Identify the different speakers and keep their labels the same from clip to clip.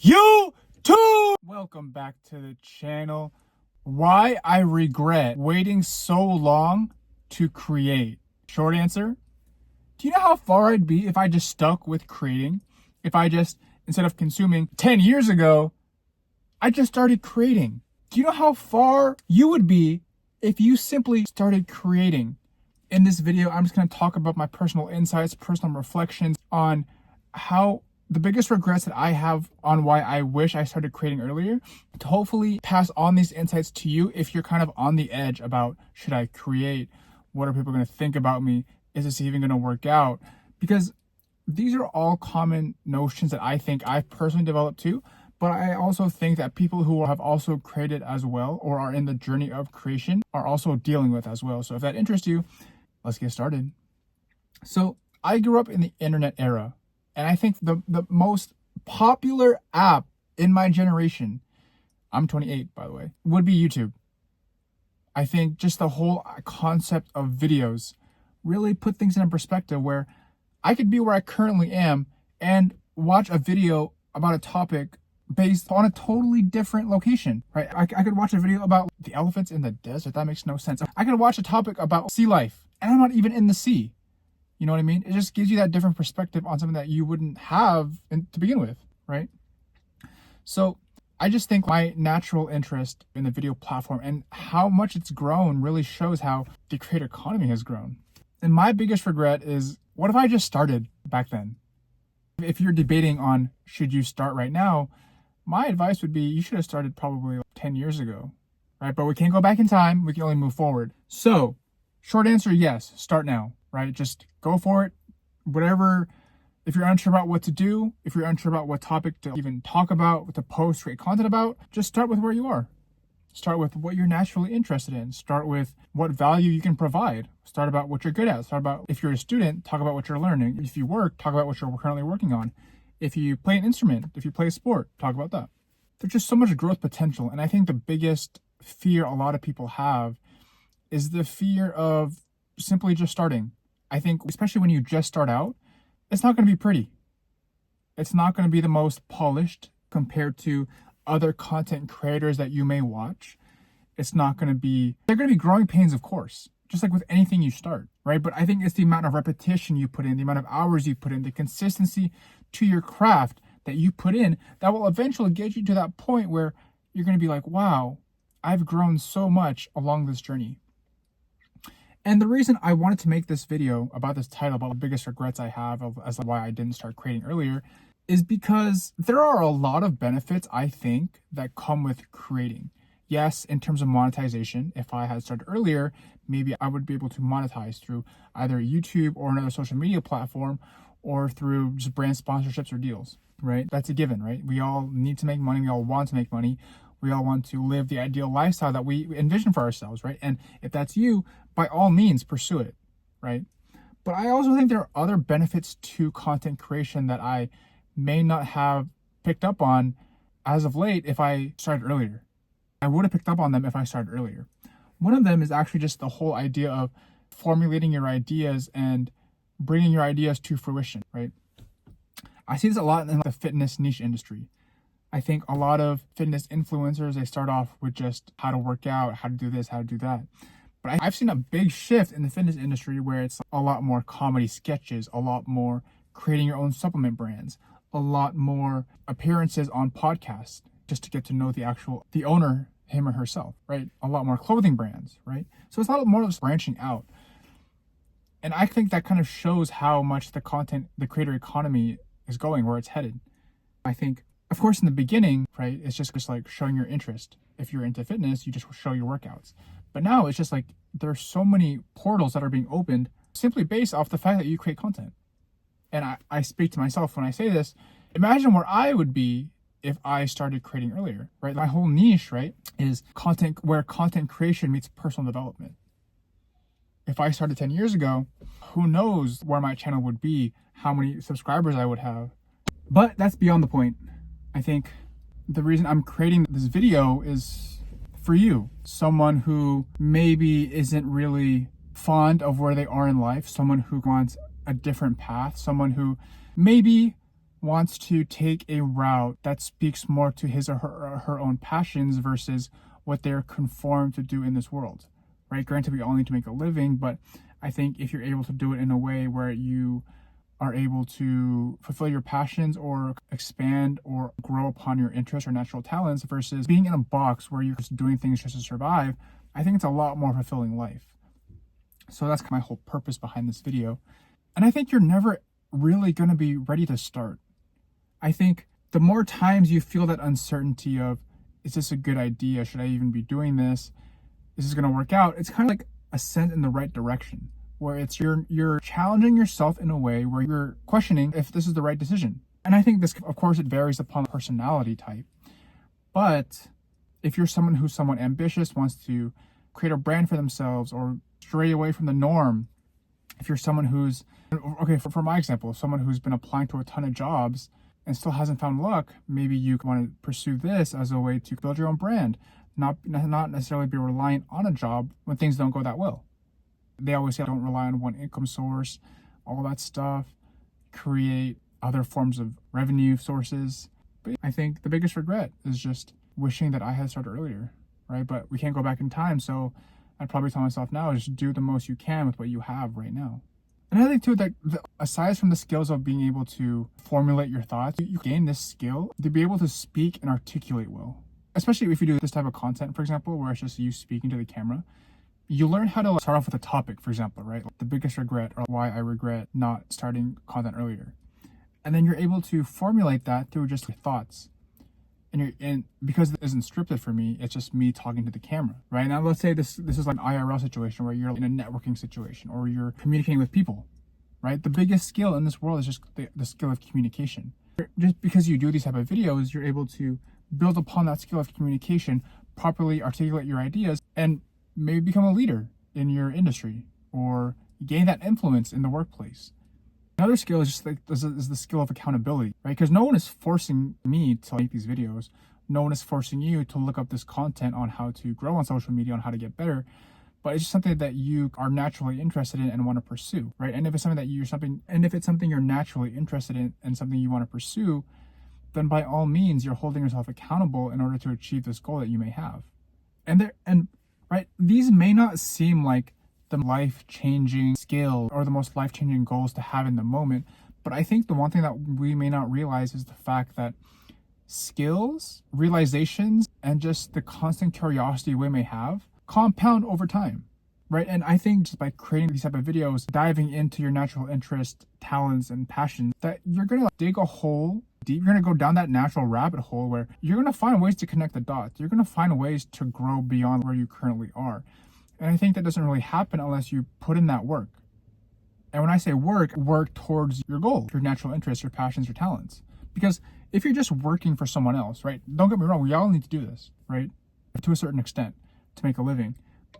Speaker 1: YouTube! Welcome back to the channel. Why I regret waiting so long to create. Short answer, do you know how far I'd be if I just stuck with creating? If I just, instead of consuming 10 years ago, I just started creating. Do you know how far you would be if you simply started creating? In this video, I'm just going to talk about my personal insights, personal reflections on how the biggest regrets that I have on why I wish I started creating earlier, to hopefully pass on these insights to you if you're kind of on the edge about, should I create? What are people going to think about me? Is this even going to work out? Because these are all common notions that I think I've personally developed too, but I also think that people who have also created as well or are in the journey of creation are also dealing with as well. So if that interests you, let's get started. So I grew up in the internet era. And I think the most popular app in my generation, I'm 28, by the way, would be YouTube. I think just the whole concept of videos really put things in perspective where I could be where I currently am and watch a video about a topic based on a totally different location, right? I could watch a video about the elephants in the desert. That makes no sense. I could watch a topic about sea life and I'm not even in the sea. You know what I mean? It just gives you that different perspective on something that you wouldn't have to begin with, right? So I just think my natural interest in the video platform and how much it's grown really shows how the creator economy has grown. And my biggest regret is, what if I just started back then? If you're debating on should you start right now, my advice would be you should have started probably 10 years ago, right? But we can't go back in time. We can only move forward. So short answer, yes, start now. Right? Just go for it. Whatever, if you're unsure about what to do, if you're unsure about what topic to even talk about, what to post, create content about, just start with where you are. Start with what you're naturally interested in. Start with what value you can provide. Start about what you're good at. Start about, if you're a student, talk about what you're learning. If you work, talk about what you're currently working on. If you play an instrument, if you play a sport, talk about that. There's just so much growth potential. And I think the biggest fear a lot of people have is the fear of simply just starting. I think, especially when you just start out, it's not going to be pretty. It's not going to be the most polished compared to other content creators that you may watch. It's not going to be, they're going to be growing pains, of course, just like with anything you start, right? But I think it's the amount of repetition you put in, the amount of hours you put in, the consistency to your craft that you put in that will eventually get you to that point where you're going to be like, wow, I've grown so much along this journey. And the reason I wanted to make this video about this title, about the biggest regrets I have as why I didn't start creating earlier, is because there are a lot of benefits, I think, that come with creating. Yes, in terms of monetization, if I had started earlier, maybe I would be able to monetize through either YouTube or another social media platform or through just brand sponsorships or deals, right? That's a given, right? We all need to make money. We all want to make money. We all want to live the ideal lifestyle that we envision for ourselves, right? And if that's you, by all means, pursue it, right? But I also think there are other benefits to content creation that I may not have picked up on as of late if I started earlier. I would have picked up on them if I started earlier. One of them is actually just the whole idea of formulating your ideas and bringing your ideas to fruition, right? I see this a lot in the fitness niche industry. I think a lot of fitness influencers, they start off with just how to work out, how to do this, how to do that. But I've seen a big shift in the fitness industry where it's a lot more comedy sketches, a lot more creating your own supplement brands, a lot more appearances on podcasts just to get to know the owner, him or herself, right? A lot more clothing brands, right? So it's a lot more of branching out. And I think that kind of shows how much the creator economy is going, where it's headed. I think, of course, in the beginning, right, it's just like showing your interest. If you're into fitness, you just show your workouts. But now it's just like there's so many portals that are being opened simply based off the fact that you create content. And I speak to myself when I say this. Imagine where I would be if I started creating earlier, right? My whole niche, right, is content, where content creation meets personal development. If I started 10 years ago, who knows where my channel would be, how many subscribers I would have. But that's beyond the point. I think the reason I'm creating this video is for you, someone who maybe isn't really fond of where they are in life, someone who wants a different path, someone who maybe wants to take a route that speaks more to his or her own passions versus what they're conformed to do in this world, right? Granted, we all need to make a living, but I think if you're able to do it in a way where you are able to fulfill your passions or expand or grow upon your interests or natural talents versus being in a box where you're just doing things just to survive, I think it's a lot more fulfilling life. So that's my whole purpose behind this video. And I think you're never really going to be ready to start. I think the more times you feel that uncertainty of, is this a good idea? Should I even be doing this? Is this going to work out? It's kind of like a scent in the right direction, where it's you're challenging yourself in a way where you're questioning if this is the right decision. And I think this, of course, it varies upon personality type. But if you're someone who's somewhat ambitious, wants to create a brand for themselves or stray away from the norm, if you're someone who's, okay, for my example, someone who's been applying to a ton of jobs and still hasn't found luck, maybe you want to pursue this as a way to build your own brand, not necessarily be reliant on a job when things don't go that well. They always say don't rely on one income source, all that stuff, create other forms of revenue sources. But I think the biggest regret is just wishing that I had started earlier, right? But we can't go back in time, so I'd probably tell myself now, just do the most you can with what you have right now. And I think too that aside from the skills of being able to formulate your thoughts, you gain this skill to be able to speak and articulate well. Especially if you do this type of content, for example, where it's just you speaking to the camera. You learn how to start off with a topic, for example, right? The biggest regret or why I regret not starting content earlier. And then you're able to formulate that through just your thoughts. And because it isn't scripted for me, it's just me talking to the camera, right? Now, let's say this is like an IRL situation where you're in a networking situation or you're communicating with people, right? The biggest skill in this world is just the skill of communication. Just because you do these type of videos, you're able to build upon that skill of communication, properly articulate your ideas, and maybe become a leader in your industry or gain that influence in the workplace. Another skill is just like is the skill of accountability, right? Because no one is forcing me to make these videos. No one is forcing you to look up this content on how to grow on social media, on how to get better. But it's just something that you are naturally interested in and want to pursue, right? And if it's something you're naturally interested in and something you want to pursue, then by all means, you're holding yourself accountable in order to achieve this goal that you may have. And right, these may not seem like the life-changing skill or the most life-changing goals to have in the moment, but I think the one thing that we may not realize is the fact that skills, realizations, and just the constant curiosity we may have compound over time, right? And I think just by creating these type of videos, diving into your natural interest, talents, and passions, that you're gonna dig a hole deep. You're gonna go down that natural rabbit hole where you're gonna find ways to connect the dots. You're gonna find ways to grow beyond where you currently are. And I think that doesn't really happen unless you put in that work. And when I say work towards your goal, your natural interests, your passions, your talents. Because if you're just working for someone else, right? Don't get me wrong, we all need to do this, right? To a certain extent to make a living.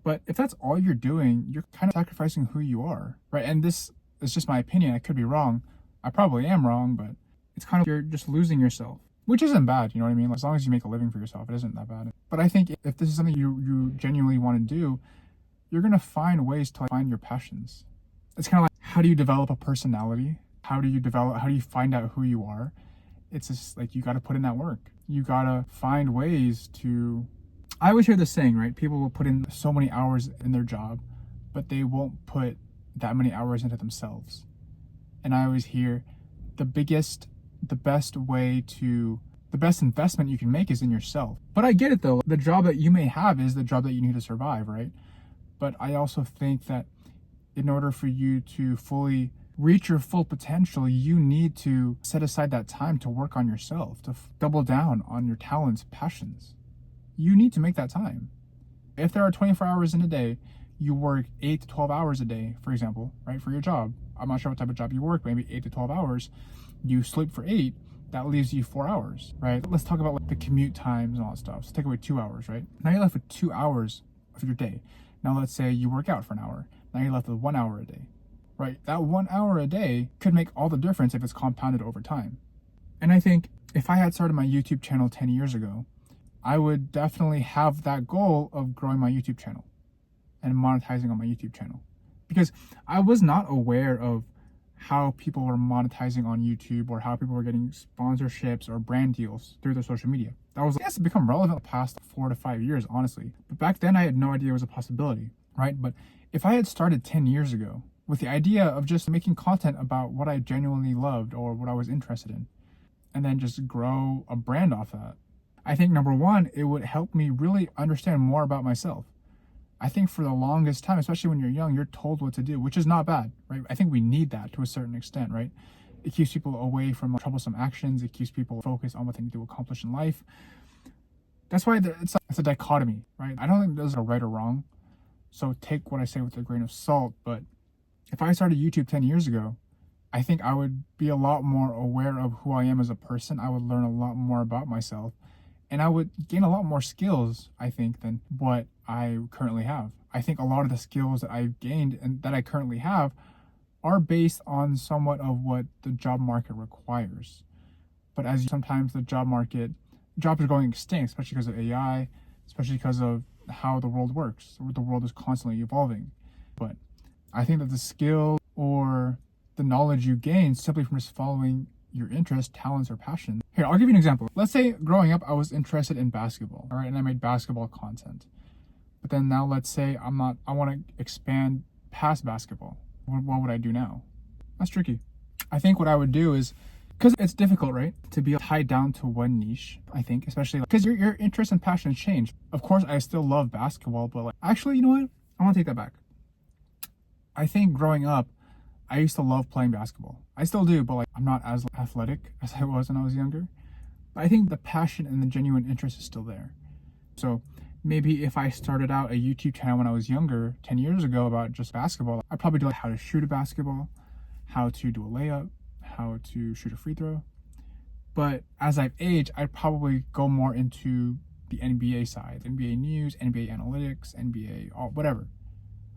Speaker 1: But if that's all you're doing, you're kind of sacrificing who you are, right? And this is just my opinion. I could be wrong. I probably am wrong, but it's kind of, you're just losing yourself, which isn't bad, you know what I mean? As long as you make a living for yourself, it isn't that bad. But I think if this is something you genuinely want to do, you're going to find ways to find your passions. It's kind of like, how do you develop a personality? How do you find out who you are? It's just like, you got to put in that work. You got to find ways to, I always hear this saying, right? People will put in so many hours in their job, but they won't put that many hours into themselves. And I always hear the best investment you can make is in yourself. But I get it though. The job that you may have is the job that you need to survive, right? But I also think that in order for you to fully reach your full potential, you need to set aside that time to work on yourself, to double down on your talents, passions. You need to make that time. If there are 24 hours in a day, you work 8 to 12 hours a day, for example, right, for your job. I'm not sure what type of job you work, maybe 8 to 12 hours. You sleep for 8, that leaves you 4 hours, right? Let's talk about like the commute times and all that stuff. So take away 2 hours, right? Now you're left with 2 hours of your day. Now let's say you work out for an hour. Now you're left with 1 hour a day, right? That 1 hour a day could make all the difference if it's compounded over time. And I think if I had started my YouTube channel 10 years ago, I would definitely have that goal of growing my YouTube channel and monetizing on my YouTube channel, because I was not aware of how people were monetizing on YouTube or how people were getting sponsorships or brand deals through their social media. That was, I guess, become relevant the past 4 to 5 years, honestly. But back then, I had no idea it was a possibility, right? But if I had started 10 years ago with the idea of just making content about what I genuinely loved or what I was interested in, and then just grow a brand off that, I think number one, it would help me really understand more about myself. I think for the longest time, especially when you're young, you're told what to do, which is not bad, right? I think we need that to a certain extent, right? It keeps people away from troublesome actions. It keeps people focused on what they need to accomplish in life. That's why it's a dichotomy, right? I don't think there's a right or wrong. So take what I say with a grain of salt. But if I started YouTube 10 years ago, I think I would be a lot more aware of who I am as a person. I would learn a lot more about myself. And I would gain a lot more skills, I think, than what I currently have. I think a lot of the skills that I've gained and that I currently have are based on somewhat of what the job market requires. But as sometimes jobs are going extinct, especially because of AI, especially because of how the world works. The world is constantly evolving. But I think that the skill or the knowledge you gain simply from just following your interests, talents, or passions. Here, I'll give you an example. Let's say growing up, I was interested in basketball, all right, and I made basketball content. But then now let's say I want to expand past basketball. What would I do now? That's tricky. I think what I would do is, because it's difficult, right, to be tied down to one niche, I think, especially because your interests and passions change. Of course, I still love basketball, but actually, you know what? I want to take that back. I think growing up, I used to love playing basketball. I still do, but I'm not as athletic as I was when I was younger. But I think the passion and the genuine interest is still there. So maybe if I started out a YouTube channel when I was younger, 10 years ago, about just basketball, I'd probably do how to shoot a basketball, how to do a layup, how to shoot a free throw. But as I've aged, I'd probably go more into the NBA side, NBA news, NBA analytics, whatever.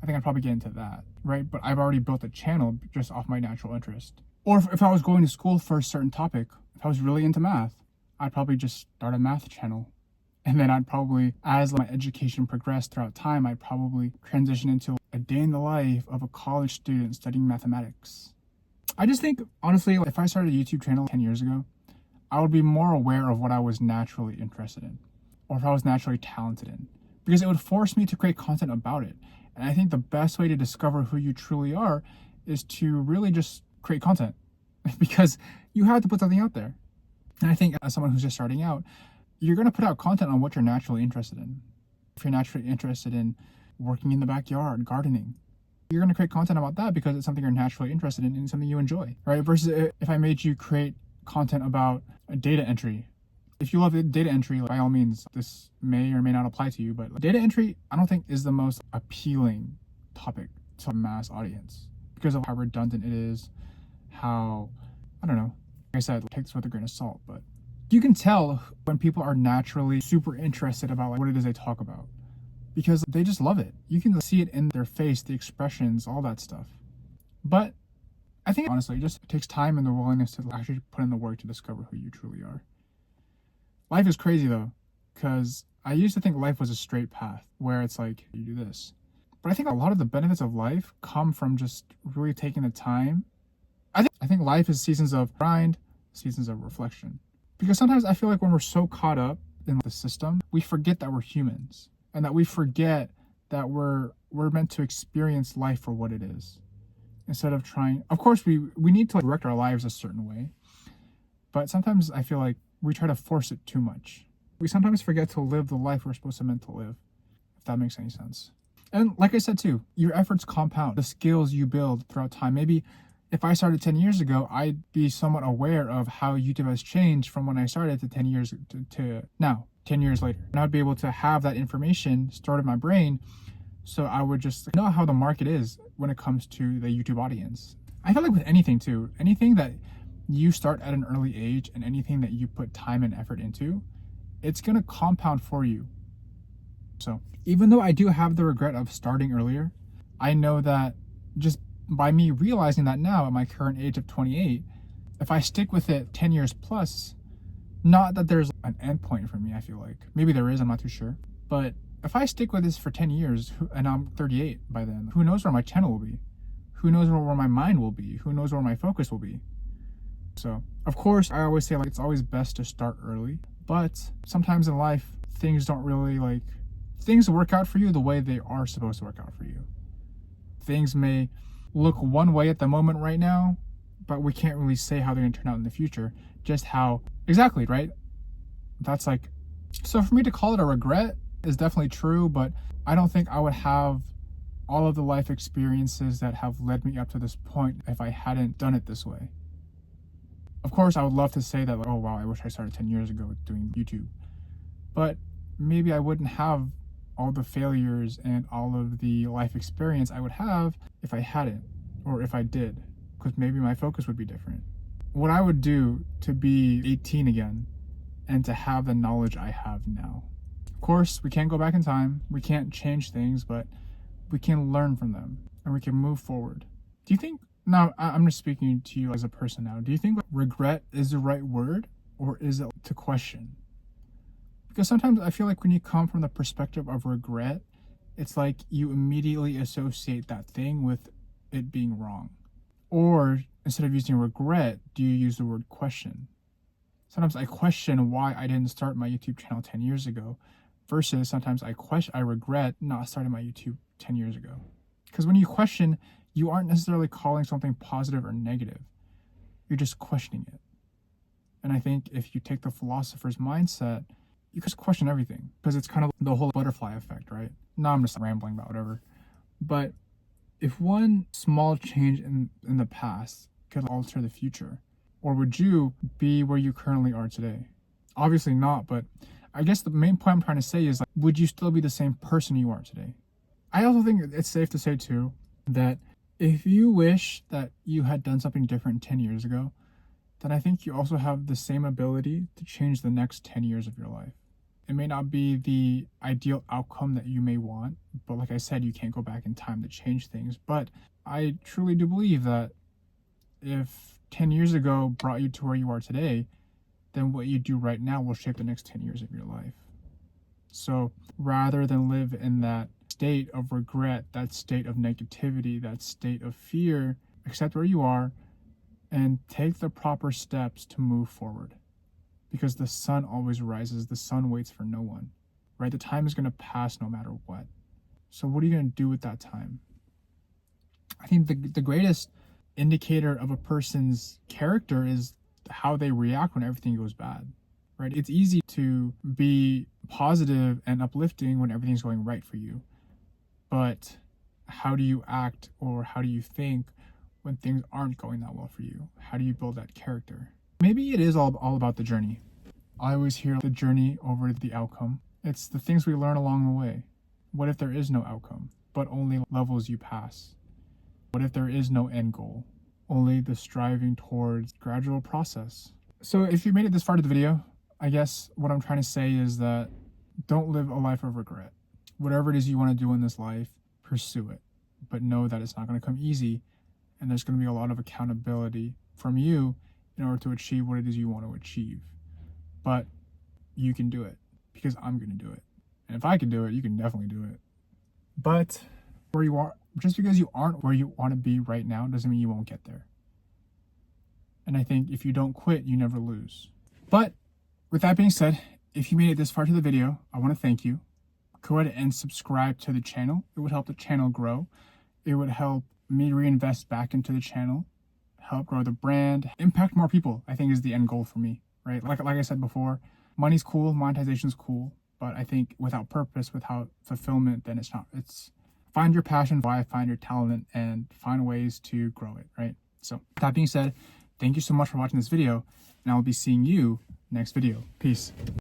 Speaker 1: I think I'd probably get into that, right? But I've already built a channel just off my natural interest. Or if I was going to school for a certain topic, if I was really into math, I'd probably just start a math channel. And then I'd probably, as my education progressed throughout time, I'd probably transition into a day in the life of a college student studying mathematics. I just think, honestly, if I started a YouTube channel 10 years ago, I would be more aware of what I was naturally interested in, or if I was naturally talented in, because it would force me to create content about it. And I think the best way to discover who you truly are is to really just create content, because you have to put something out there. And I think as someone who's just starting out, you're going to put out content on what you're naturally interested in. If you're naturally interested in working in the backyard, gardening, you're going to create content about that because it's something you're naturally interested in and something you enjoy, right? Versus if I made you create content about data entry. If you love data entry, by all means, this may or may not apply to you, but data entry, I don't think is the most appealing topic to a mass audience because of how redundant it is, how, I don't know, like I said, take this with a grain of salt, but you can tell when people are naturally super interested about what it is they talk about because they just love it. You can see it in their face, the expressions, all that stuff. But I think, honestly, it just takes time and the willingness to actually put in the work to discover who you truly are. Life is crazy though, because I used to think life was a straight path where it's like, you do this. But I think a lot of the benefits of life come from just really taking the time. I think life is seasons of grind, seasons of reflection. Because sometimes I feel like when we're so caught up in the system, we forget that we're humans and that we forget that we're meant to experience life for what it is. Instead of trying, of course, we need to direct our lives a certain way. But sometimes I feel like we try to force it too much. We sometimes forget to live the life we're supposed to meant to live, if that makes any sense. And like I said too, your efforts compound, the skills you build throughout time. Maybe if I started 10 years ago, I'd be somewhat aware of how YouTube has changed from when I started to 10 years to now, 10 years later. And I'd be able to have that information stored in my brain, so I would just know how the market is when it comes to the YouTube audience. I feel like with anything too, anything that you start at an early age and anything that you put time and effort into, it's going to compound for you. So even though I do have the regret of starting earlier, I know that just by me realizing that now at my current age of 28, if I stick with it 10 years plus, not that there's an end point for me, I feel like. Maybe there is, I'm not too sure. But if I stick with this for 10 years and I'm 38 by then, who knows where my channel will be? who knows where my mind will be? Who knows where my focus will be? So, of course, I always say like it's always best to start early, but sometimes in life, things don't really things work out for you the way they are supposed to work out for you. Things may look one way at the moment right now, but we can't really say how they're going to turn out in the future. Just how exactly, right? That's so for me to call it a regret is definitely true, but I don't think I would have all of the life experiences that have led me up to this point if I hadn't done it this way. Of course, I would love to say that, oh wow, I wish I started 10 years ago doing YouTube. But maybe I wouldn't have all the failures and all of the life experience I would have if I hadn't, or if I did, because maybe my focus would be different. What I would do to be 18 again and to have the knowledge I have now. Of course, we can't go back in time. We can't change things, but we can learn from them and we can move forward. Do you think, now I'm just speaking to you as a person now, do you think regret is the right word, or is it to question? Because sometimes I feel like when you come from the perspective of regret, it's like you immediately associate that thing with it being wrong. Or instead of using regret, do you use the word question? Sometimes I question why I didn't start my YouTube channel 10 years ago, versus sometimes I regret not starting my YouTube 10 years ago. Because when you question, you aren't necessarily calling something positive or negative. You're just questioning it. And I think if you take the philosopher's mindset, you just question everything, because it's kind of the whole butterfly effect, right? Now I'm just rambling about whatever. But if one small change in the past could alter the future, or would you be where you currently are today? Obviously not, but I guess the main point I'm trying to say is, would you still be the same person you are today? I also think it's safe to say too that if you wish that you had done something different 10 years ago, then I think you also have the same ability to change the next 10 years of your life. It may not be the ideal outcome that you may want, but like I said, you can't go back in time to change things. But I truly do believe that if 10 years ago brought you to where you are today, then what you do right now will shape the next 10 years of your life. So rather than live in that state of regret, that state of negativity, that state of fear, accept where you are and take the proper steps to move forward. Because the sun always rises, the sun waits for no one, right? The time is going to pass no matter what. So what are you going to do with that time? I think the greatest indicator of a person's character is how they react when everything goes bad, right? It's easy to be positive and uplifting when everything's going right for you. But how do you act, or how do you think when things aren't going that well for you? How do you build that character? Maybe it is all about the journey. I always hear the journey over the outcome. It's the things we learn along the way. What if there is no outcome, but only levels you pass? What if there is no end goal, only the striving towards gradual process? So if you made it this far to the video, I guess what I'm trying to say is that don't live a life of regret. Whatever it is you want to do in this life, pursue it. But know that it's not going to come easy, and there's going to be a lot of accountability from you in order to achieve what it is you want to achieve. But you can do it, because I'm going to do it. And if I can do it, you can definitely do it. But where you are, just because you aren't where you want to be right now doesn't mean you won't get there. And I think if you don't quit, you never lose. But with that being said, if you made it this far to the video, I want to thank you. Go ahead and subscribe to the channel. It would help the channel grow. It would help me reinvest back into the channel, help grow the brand, impact more people, I think is the end goal for me, right? Like I said before, money's cool, monetization's cool, but I think without purpose, without fulfillment, then it's not. It's find your passion, find your talent, and find ways to grow it, right? So that being said, thank you so much for watching this video, and I'll be seeing you next video. Peace.